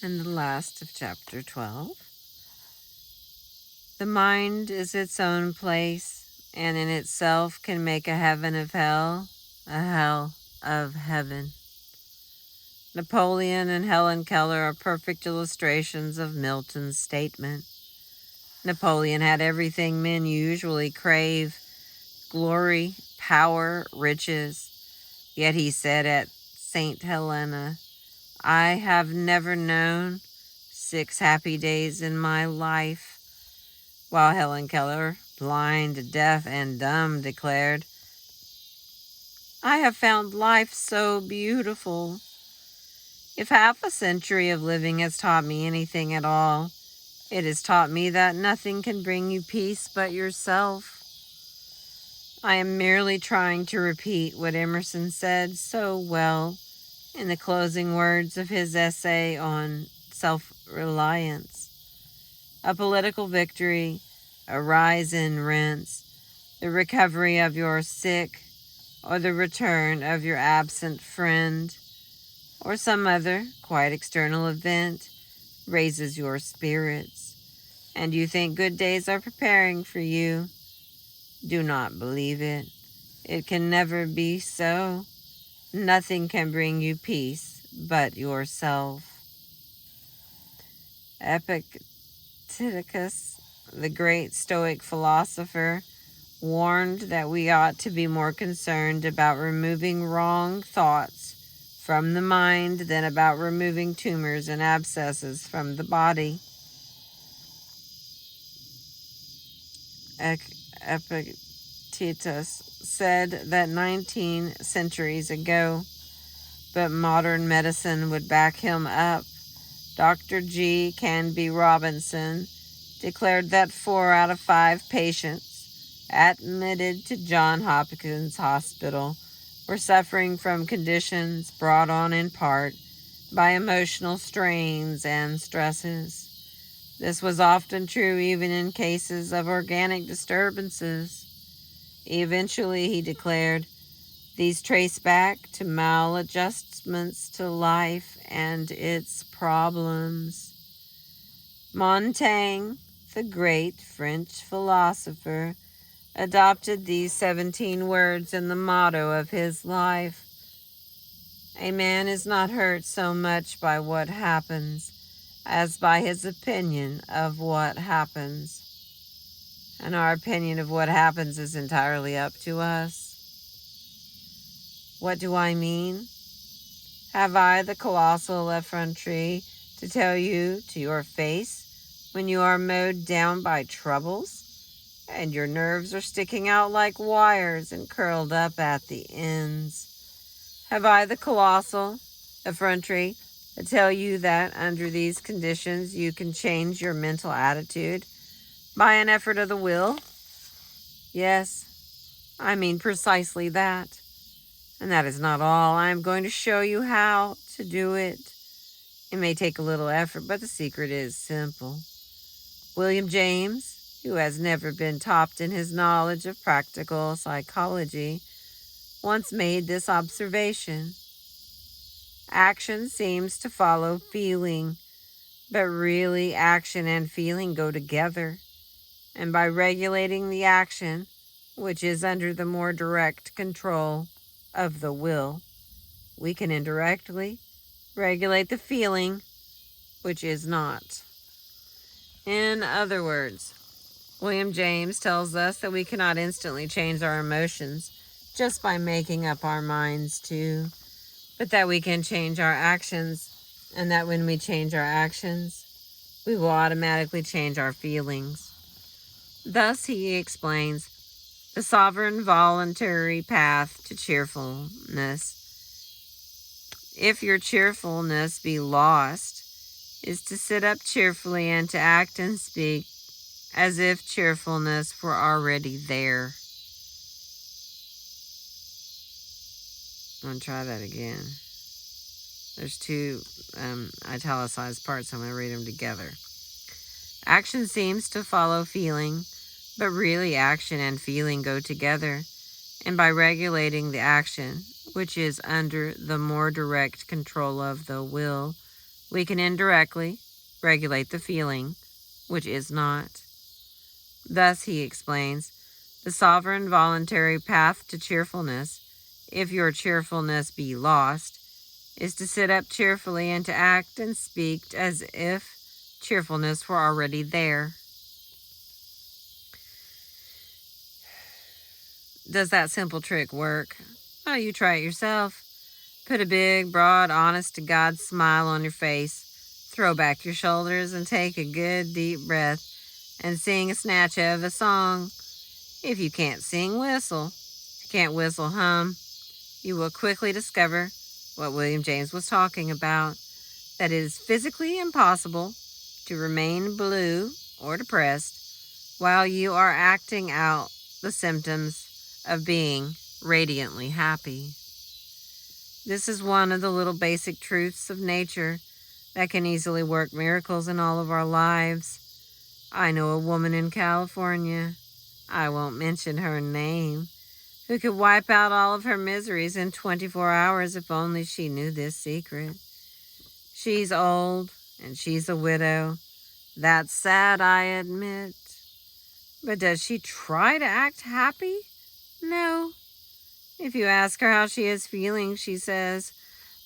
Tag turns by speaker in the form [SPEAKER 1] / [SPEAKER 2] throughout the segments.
[SPEAKER 1] And the last of chapter 12. The mind is its own place, and in itself can make a heaven of hell, a hell of heaven. Napoleon and Helen Keller are perfect illustrations of Milton's statement. Napoleon had everything men usually crave: glory, power, riches. Yet he said at St. Helena, "I have never known 6 happy days in my life," while Helen Keller, blind, deaf, and dumb, declared, "I have found life so beautiful." If half a century of living has taught me anything at all, it has taught me that nothing can bring you peace but yourself. I am merely trying to repeat what Emerson said so well in the closing words of his essay on self-reliance. A political victory, a rise in rents, the recovery of your sick, or the return of your absent friend, or some other quite external event raises your spirits, and you think good days are preparing for you. Do not believe it. It can never be so. Nothing can bring you peace but yourself. Epictetus, the great Stoic philosopher, warned that we ought to be more concerned about removing wrong thoughts from the mind than about removing tumors and abscesses from the body. Epictetus said that 19 centuries ago, but modern medicine would back him up. Dr. G. Canby Robinson declared that 4 out of 5 patients admitted to Johns Hopkins Hospital were suffering from conditions brought on in part by emotional strains and stresses. This was often true even in cases of organic disturbances. Eventually, he declared, these trace back to maladjustments to life and its problems. Montaigne, the great French philosopher, adopted these 17 words in the motto of his life. A man is not hurt so much by what happens as by his opinion of what happens. And our opinion of what happens is entirely up to us. What do I mean? Have I the colossal effrontery to tell you to your face when you are mowed down by troubles, and your nerves are sticking out like wires and curled up at the ends? Have I the colossal effrontery to tell you that under these conditions you can change your mental attitude by an effort of the will? Yes, I mean precisely that. And that is not all. I am going to show you how to do it. It may take a little effort, but the secret is simple. William James, who has never been topped in his knowledge of practical psychology, once made this observation. Action seems to follow feeling, but really action and feeling go together. And by regulating the action, which is under the more direct control of the will, we can indirectly regulate the feeling, which is not. In other words, William James tells us that we cannot instantly change our emotions just by making up our minds to, but that we can change our actions, and that when we change our actions, we will automatically change our feelings. Thus, he explains, the sovereign voluntary path to cheerfulness, if your cheerfulness be lost, is to sit up cheerfully and to act and speak as if cheerfulness were already there. I'm going to try that again. There's 2 italicized parts. I'm going to read them together. Action seems to follow feeling, but really action and feeling go together. And by regulating the action, which is under the more direct control of the will, We can indirectly regulate the feeling, which is not. Thus, he explains, the sovereign voluntary path to cheerfulness, if your cheerfulness be lost, is to sit up cheerfully and to act and speak as if cheerfulness were already there. Does that simple trick work? Oh, you try it yourself. Put a big, broad, honest-to-God smile on your face, throw back your shoulders, and take a good, deep breath, and sing a snatch of a song. If you can't sing, whistle. If you can't whistle, hum. You will quickly discover what William James was talking about, that it is physically impossible to remain blue or depressed while you are acting out the symptoms of being radiantly happy. This is one of the little basic truths of nature that can easily work miracles in all of our lives. I know a woman in California, I won't mention her name, who could wipe out all of her miseries in 24 hours if only she knew this secret. She's old, and she's a widow. That's sad, I admit. But does she try to act happy? No. If you ask her how she is feeling, she says,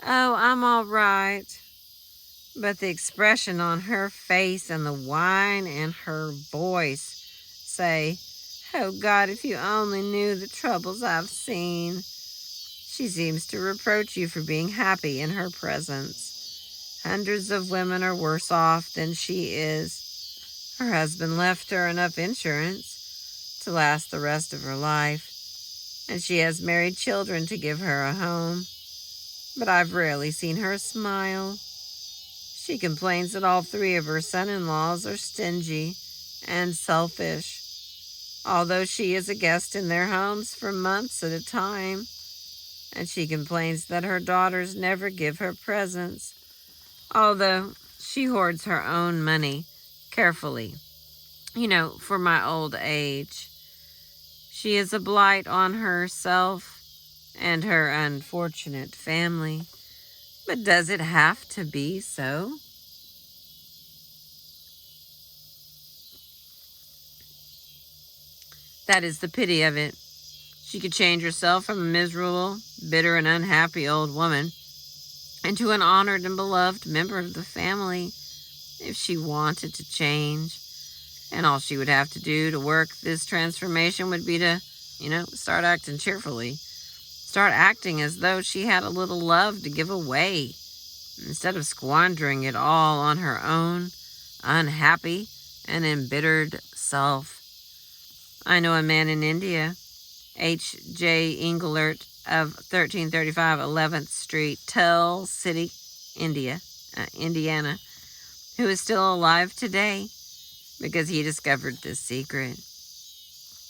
[SPEAKER 1] "Oh, I'm all right." But the expression on her face and the whine in her voice say, "Oh God, if you only knew the troubles I've seen." She seems to reproach you for being happy in her presence. Hundreds of women are worse off than she is. Her husband left her enough insurance to last the rest of her life, and she has married children to give her a home. But I've rarely seen her smile. She complains that all 3 of her son-in-laws are stingy and selfish, although she is a guest in their homes for months at a time. And she complains that her daughters never give her presents, although she hoards her own money carefully, for my old age. She is a blight on herself and her unfortunate family. But does it have to be so? That is the pity of it. She could change herself from a miserable, bitter, and unhappy old woman into an honored and beloved member of the family if she wanted to change. And all she would have to do to work this transformation would be to, start acting cheerfully. Start acting as though she had a little love to give away, instead of squandering it all on her own unhappy and embittered self. I know a man in India, H.J. Englert of 1335 11th Street, Tell City, Indiana, who is still alive today because he discovered this secret.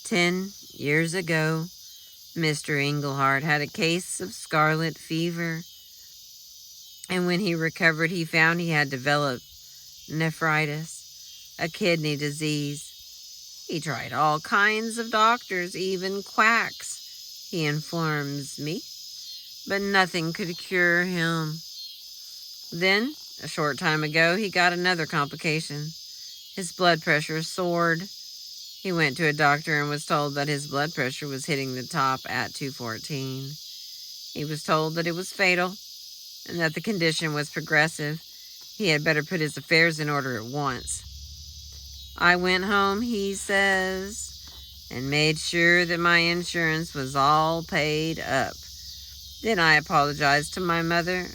[SPEAKER 1] 10 years ago, Mr. Englehart had a case of scarlet fever, and when he recovered, he found he had developed nephritis, a kidney disease. He tried all kinds of doctors, even quacks, he informs me, but nothing could cure him. Then, a short time ago, he got another complication. His blood pressure soared. He went to a doctor and was told that his blood pressure was hitting the top at 214. He was told that it was fatal and that the condition was progressive. He had better put his affairs in order at once. I went home, he says, and made sure that my insurance was all paid up. Then I apologized to my maker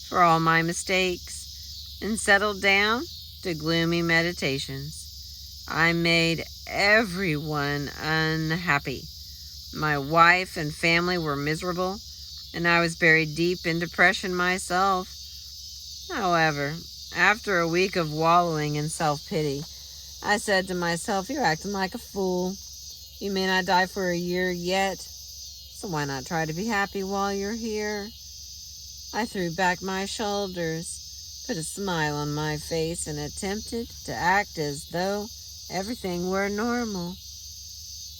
[SPEAKER 1] for all my mistakes and settled down to gloomy meditations. I made everyone unhappy. My wife and family were miserable, and I was buried deep in depression myself. However, after a week of wallowing in self-pity, I said to myself, "You're acting like a fool. You may not die for a year yet, so why not try to be happy while you're here?" I threw back my shoulders, put a smile on my face, and attempted to act as though everything were normal.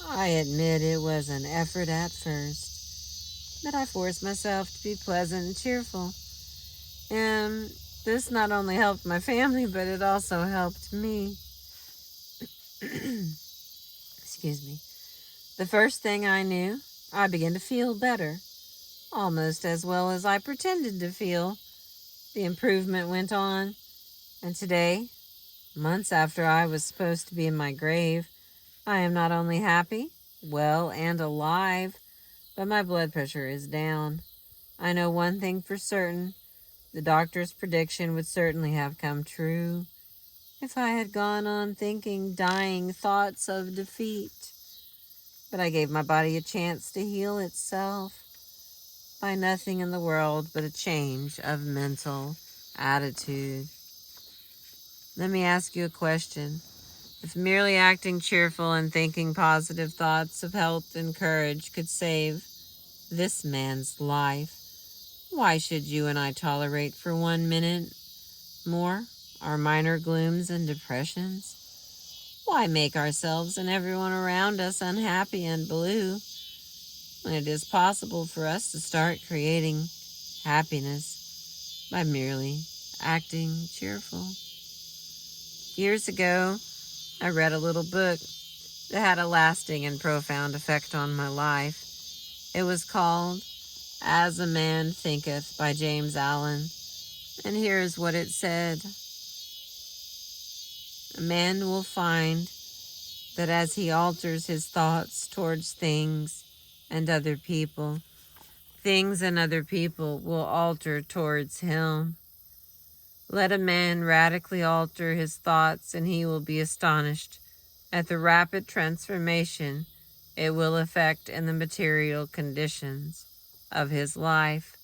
[SPEAKER 1] I admit it was an effort at first, but I forced myself to be pleasant and cheerful. And this not only helped my family, but it also helped me. Excuse me. The first thing I knew, I began to feel better, almost as well as I pretended to feel. The improvement went on, and today, months after I was supposed to be in my grave, I am not only happy, well, and alive, but my blood pressure is down. I know one thing for certain. The doctor's prediction would certainly have come true if I had gone on thinking dying thoughts of defeat. But I gave my body a chance to heal itself by nothing in the world but a change of mental attitude. Let me ask you a question. If merely acting cheerful and thinking positive thoughts of health and courage could save this man's life, why should you and I tolerate for 1 minute more our minor glooms and depressions? Why make ourselves and everyone around us unhappy and blue when it is possible for us to start creating happiness by merely acting cheerful? Years ago, I read a little book that had a lasting and profound effect on my life. It was called As a Man Thinketh by James Allen, and here is what it said. A man will find that as he alters his thoughts towards things and other people, things and other people will alter towards him. Let a man radically alter his thoughts, and he will be astonished at the rapid transformation it will effect in the material conditions of his life.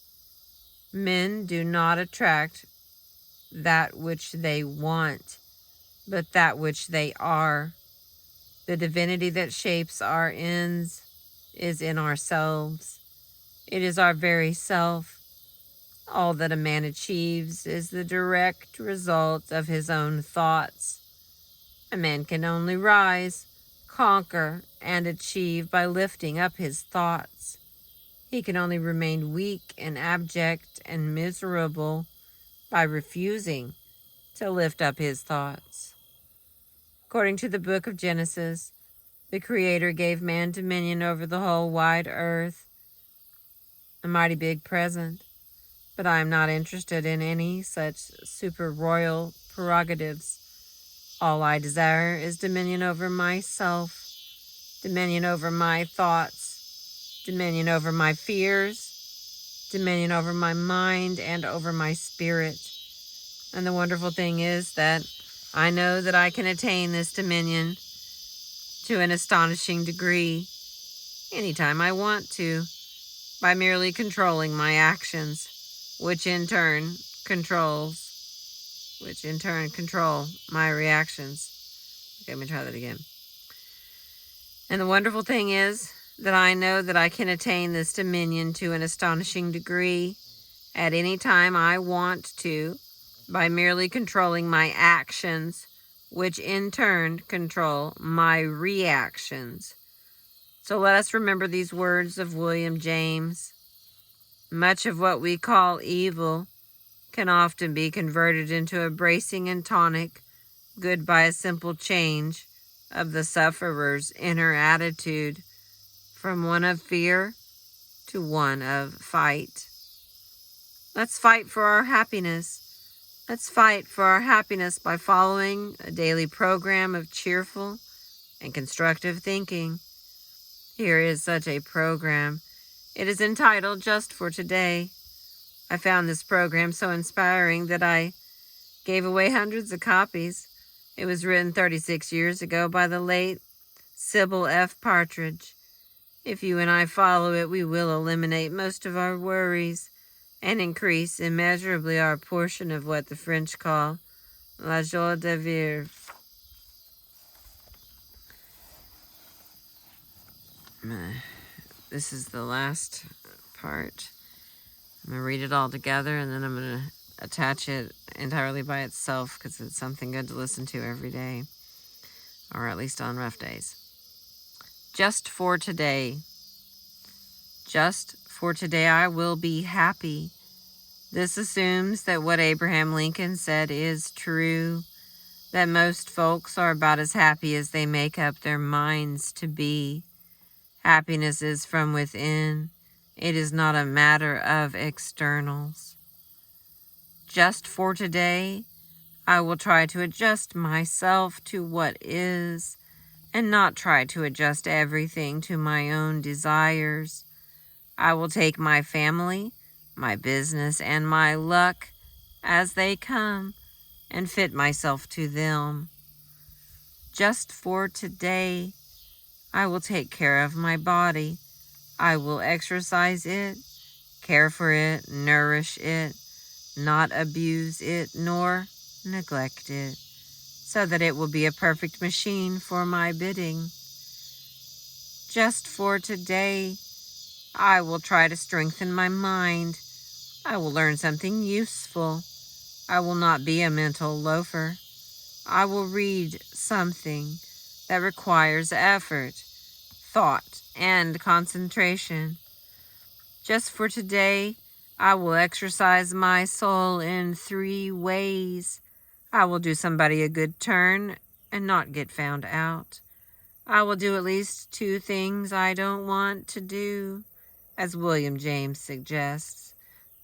[SPEAKER 1] Men do not attract that which they want, but that which they are. The divinity that shapes our ends is in ourselves. It is our very self. All that a man achieves is the direct result of his own thoughts. A man can only rise, conquer, and achieve by lifting up his thoughts. He can only remain weak and abject and miserable by refusing to lift up his thoughts. According to the book of Genesis, the Creator gave man dominion over the whole wide earth, a mighty big present, but I am not interested in any such super royal prerogatives. All I desire is dominion over myself, dominion over my thoughts, dominion over my fears, dominion over my mind and over my spirit. And the wonderful thing is that I know that I can attain this dominion to an astonishing degree anytime I want to by merely controlling my actions, which in turn control my reactions. Okay, let me try that again. And the wonderful thing is that I know that I can attain this dominion to an astonishing degree at any time I want to by merely controlling my actions, which in turn control my reactions. So let us remember these words of William James. Much of what we call evil can often be converted into a bracing and tonic good by a simple change of the sufferer's inner attitude from one of fear to one of fight. Let's fight for our happiness. Let's fight for our happiness by following a daily program of cheerful and constructive thinking. Here is such a program. It is entitled Just for Today. I found this program so inspiring that I gave away hundreds of copies. It was written 36 years ago by the late Sybil F. Partridge. If you and I follow it, we will eliminate most of our worries and increase immeasurably our portion of what the French call la joie de vivre. This is the last part. I'm going to read it all together, and then I'm going to attach it entirely by itself because it's something good to listen to every day, or at least on rough days. Just for today. Just for today I will be happy. This assumes that what Abraham Lincoln said is true, that most folks are about as happy as they make up their minds to be. Happiness is from within. It is not a matter of externals. Just for today, I will try to adjust myself to what is, and not try to adjust everything to my own desires. I will take my family, my business, and my luck as they come and fit myself to them. Just for today, I will take care of my body. I will exercise it, care for it, nourish it, not abuse it nor neglect it, so that it will be a perfect machine for my bidding. Just for today, I will try to strengthen my mind. I will learn something useful. I will not be a mental loafer. I will read something that requires effort, thought, and concentration. Just for today, I will exercise my soul in 3 ways. I will do somebody a good turn and not get found out. I will do at least 2 things I don't want to do, as William James suggests,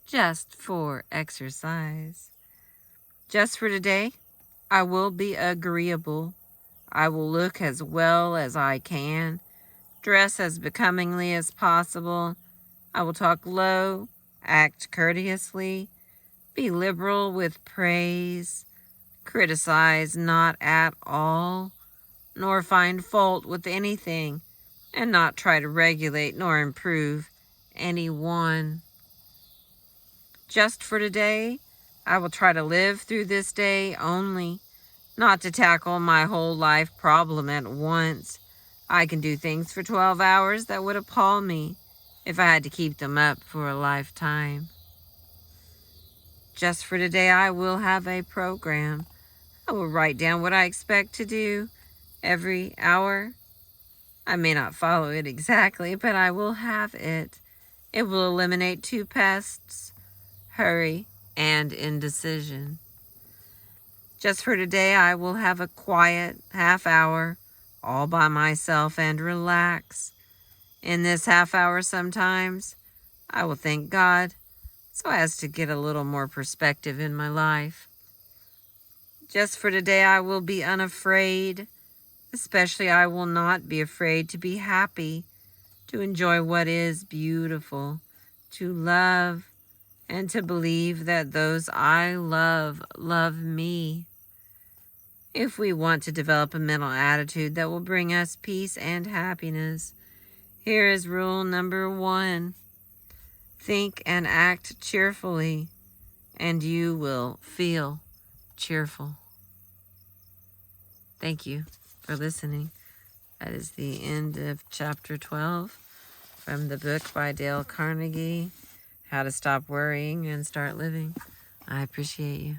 [SPEAKER 1] just for exercise. Just for today, I will be agreeable. I will look as well as I can, dress as becomingly as possible. I will talk low, act courteously, be liberal with praise, criticize not at all, nor find fault with anything, and not try to regulate nor improve any one. Just for today, I will try to live through this day only, not to tackle my whole life problem at once. I can do things for 12 hours that would appall me if I had to keep them up for a lifetime. Just for today, I will have a program. I will write down what I expect to do every hour. I may not follow it exactly, but I will have it. It will eliminate 2 pests, hurry and indecision. Just for today, I will have a quiet half hour all by myself and relax. In this half hour sometimes, I will thank God so as to get a little more perspective in my life. Just for today, I will be unafraid. Especially, I will not be afraid to be happy, to enjoy what is beautiful, to love, and to believe that those I love me. If we want to develop a mental attitude that will bring us peace and happiness, here is rule number 1. Think and act cheerfully, and you will feel cheerful. Thank you for listening. That is the end of chapter 12 from the book by Dale Carnegie, How to Stop Worrying and Start Living. I appreciate you.